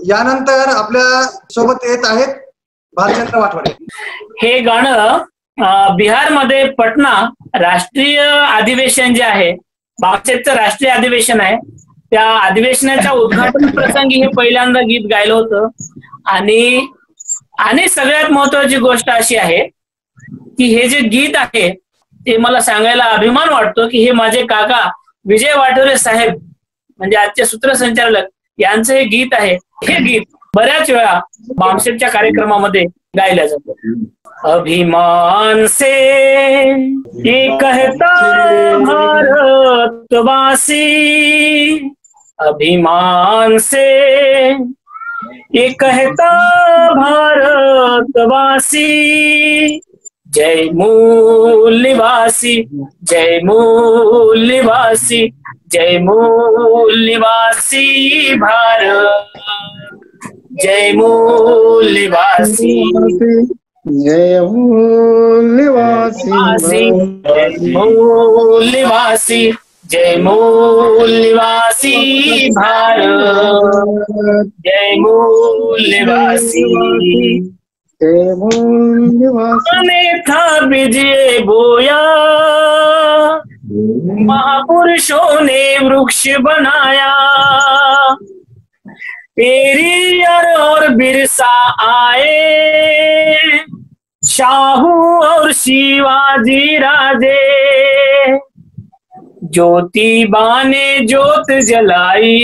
यानंतर आपल्या सोबत येत आहेत भालचंद्र वाटवडे. हे गाणं बिहारमध्ये पटना राष्ट्रीय अधिवेशन जे आहे, बापसेचं राष्ट्रीय अधिवेशन आहे, त्या अधिवेशनाच्या उद्घाटन प्रसंगी हे पहिल्यांदा गीत गायलं होतं. आणि सगळ्यात महत्वाची गोष्ट अशी आहे की हे जे गीत आहे ते मला सांगायला अभिमान वाटतो की हे माझे काका विजय वाटवरे साहेब म्हणजे आजचे सूत्रसंचालक यांचं हे गीत आहे. हे गीत बऱ्याच वेळा बामसेटच्या कार्यक्रमामध्ये गायलं जातं. अभिमान से ये कहता भारतवासी, अभिमान से ये कहता भारतवासी, जय मूलवासी, जय मूलवासी, जय मूलवासी भारत, जय मूलवासी, जय मूलवासी, जय मूलवासी, जय मूलवासी भारत, जय मूलवासी, जय मूलवासी. ने था विजय बोया, महापुरुषों ने वृक्ष बनाया, पेरियर और बिरसा आए, शाहू और शिवाजी राजे, ज्योतिबा ने ज्योत जलाई,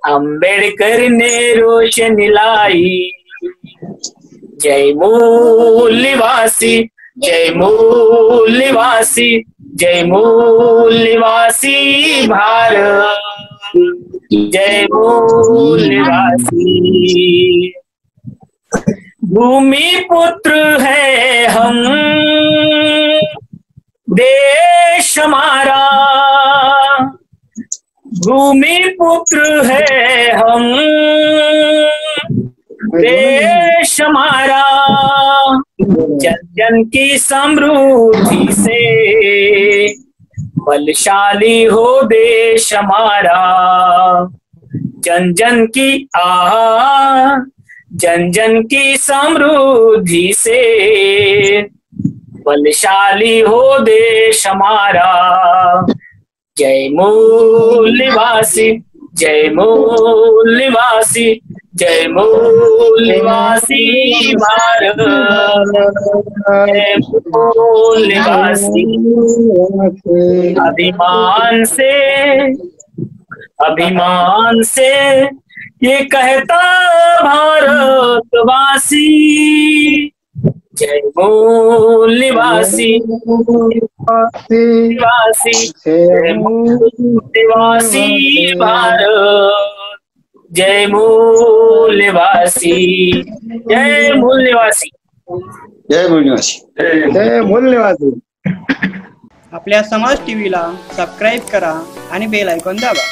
अंबेडकर ने रोशनी लाई, जय मूलवासी, जय मूलवासी, जय मूलवासी भारत, जय मूलवासी. भूमि पुत्र है हम, देश हमारा, भूमि पुत्र है हम, देश हमारा, जन जन की समृद्धि से बलशाली हो देश हमारा, जन जन की जन जन की समृद्धि से बलशाली हो देश हमारा, जय मूलवासी, जय मूलवासी, जय मूलवासी भारत, जय मूलवासी. अभिमान से ये कहता भारतवासी, जय मूलवासी, जय मूलवासी भारत, जय मूलवासी, जय मूलवासी, जय मूलवासी, जय मूलवासी. आपल्या समाज टीव्हीला सबस्क्राईब करा आणि बेल आयकॉन दाबा.